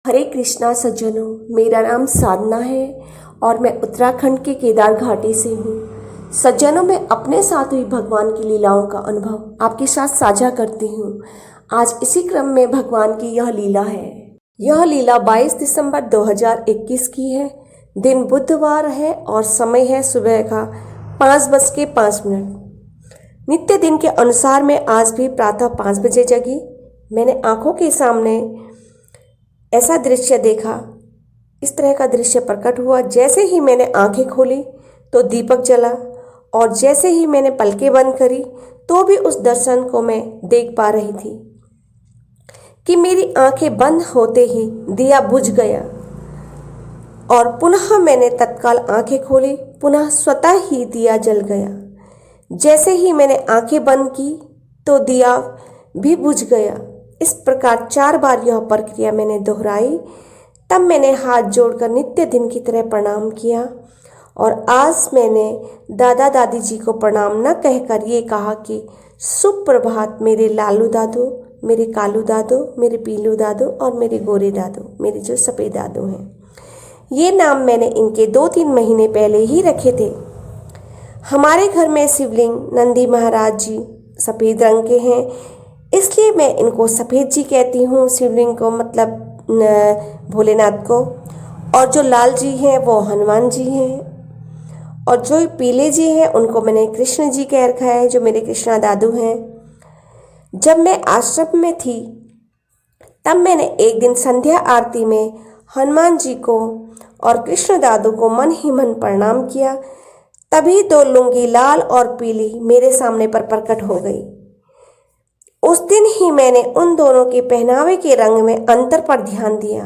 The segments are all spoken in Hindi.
हरे कृष्णा सज्जनों, मेरा नाम साधना है और मैं उत्तराखंड के केदार घाटी से हूँ। सज्जनों, मैं अपने साथ हुई भगवान की लीलाओं का अनुभव आपके साथ साझा करती हूँ। आज इसी क्रम में भगवान की यह लीला है। यह लीला 22 दिसंबर 2021 की है। दिन बुधवार है और समय है सुबह का 5:05। नित्य दिन के अनुसार मैं आज भी प्रातः 5 बजे जगी। मैंने आंखों के सामने ऐसा दृश्य देखा, इस तरह का दृश्य प्रकट हुआ। जैसे ही मैंने आंखें खोली तो दीपक जला और जैसे ही मैंने पलकें बंद करी तो भी उस दर्शन को मैं देख पा रही थी कि मेरी आंखें बंद होते ही दिया बुझ गया और पुनः मैंने तत्काल आंखें खोली, पुनः स्वतः ही दिया जल गया। जैसे ही मैंने आंखें बंद की तो दिया भी बुझ गया। इस प्रकार 4 बार यह प्रक्रिया मैंने दोहराई। तब मैंने हाथ जोड़कर नित्य दिन की तरह प्रणाम किया और आज मैंने दादा दादी जी को प्रणाम न कहकर ये कहा कि सुप्रभात मेरे लालू दादू, मेरे कालू दादू, मेरे पीलू दादू और मेरे गोरे दादू, मेरे जो सफ़ेद दादू हैं। ये नाम मैंने इनके 2-3 महीने पहले ही रखे थे। हमारे घर में शिवलिंग नंदी महाराज जी सफ़ेद रंग के हैं, इसलिए मैं इनको सफ़ेद जी कहती हूँ। शिवलिंग को मतलब भोलेनाथ को। और जो लाल जी हैं वो हनुमान जी हैं और जो पीले जी हैं उनको मैंने कृष्ण जी कह रखा है, जो मेरे कृष्णा दादू हैं। जब मैं आश्रम में थी तब मैंने एक दिन संध्या आरती में हनुमान जी को और कृष्ण दादू को मन ही मन प्रणाम किया। तभी 2 लुंगी लाल और पीली मेरे सामने पर प्रकट हो गई। उस दिन ही मैंने उन दोनों के पहनावे के रंग में अंतर पर ध्यान दिया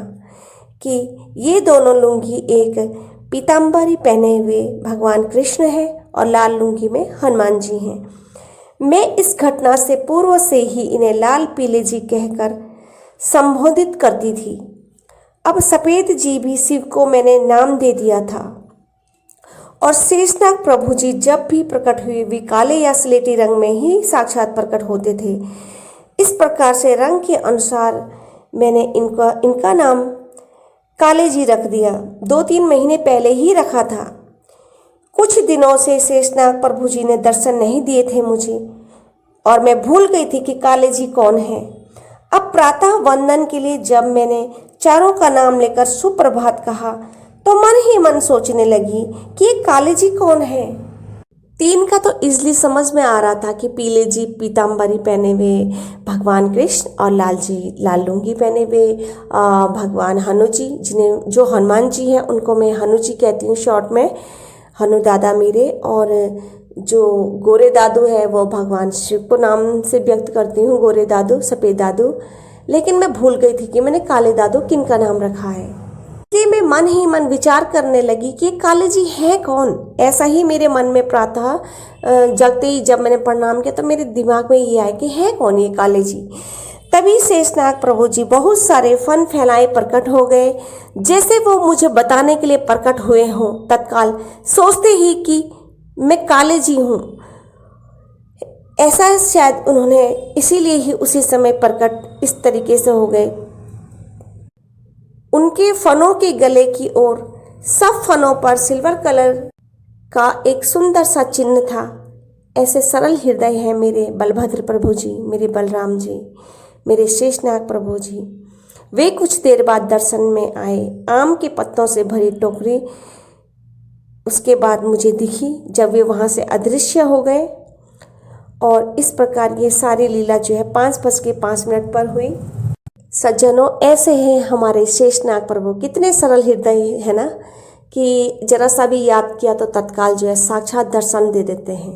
कि ये दोनों लुंगी एक पीताम्बरी पहने हुए भगवान कृष्ण है और लाल लुंगी में हनुमान जी हैं। मैं इस घटना से पूर्व से ही इन्हें लाल पीले जी कहकर संबोधित करती थी। अब सफ़ेद जी भी शिव को मैंने नाम दे दिया था और शेषनाग प्रभु जी जब भी प्रकट हुए वे काले या स्लेटी रंग में ही साक्षात प्रकट होते थे। इस प्रकार से रंग के अनुसार मैंने इनका नाम काले जी रख दिया। 2-3 महीने पहले ही रखा था। कुछ दिनों से शेषनाग प्रभु जी ने दर्शन नहीं दिए थे मुझे और मैं भूल गई थी कि काले जी कौन है। अब प्रातः वंदन के लिए जब मैंने चारों का नाम लेकर सुप्रभात कहा तो मन ही मन सोचने लगी कि ये काले जी कौन है। 3 का तो इजली समझ में आ रहा था कि पीले जी पीताम्बरी पहने हुए भगवान कृष्ण और लाल जी लाल लुंगी पहने हुए भगवान हनु जी, जिन्हें जो हनुमान जी हैं उनको मैं हनु जी कहती हूँ शॉर्ट में, हनु दादा मेरे। और जो गोरे दादू है वो भगवान शिव को नाम से व्यक्त करती हूँ, गोरे दादू, सफ़ेद दादू। लेकिन मैं भूल गई थी कि मैंने काले दादू किन का नाम रखा है। इसलिए मैं मन ही मन विचार करने लगी कि काले जी हैं कौन। ऐसा ही मेरे मन में प्रातः जगते ही जब मैंने प्रणाम किया तो मेरे दिमाग में ये आया कि है कौन ये काले जी। तभी शेषनाग प्रभु जी बहुत सारे फन फैलाए प्रकट हो गए, जैसे वो मुझे बताने के लिए प्रकट हुए हों। तत्काल सोचते ही कि मैं काले जी हूँ, ऐसा शायद उन्होंने इसीलिए ही उसी समय प्रकट इस तरीके से हो गए। उनके फनों के गले की ओर सब फनों पर सिल्वर कलर का एक सुंदर सा चिन्ह था। ऐसे सरल हृदय हैं मेरे बलभद्र प्रभु जी, मेरे बलराम जी, मेरे शेषनाग प्रभु जी। वे कुछ देर बाद दर्शन में आए। आम के पत्तों से भरी टोकरी उसके बाद मुझे दिखी जब वे वहाँ से अदृश्य हो गए। और इस प्रकार ये सारी लीला जो है 5:05 पर हुई। सज्जनों, ऐसे हैं हमारे शेषनाग प्रभु। कितने सरल हृदय है ना, कि जरा सा भी याद किया तो तत्काल जो है साक्षात दर्शन दे देते हैं।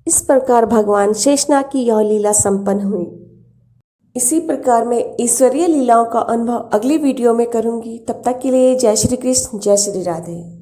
इस प्रकार भगवान शेषनाग की यह लीला संपन्न हुई। इसी प्रकार मैं ईश्वरीय लीलाओं का अनुभव अगली वीडियो में करूंगी। तब तक के लिए जय श्री कृष्ण, जय श्री राधे।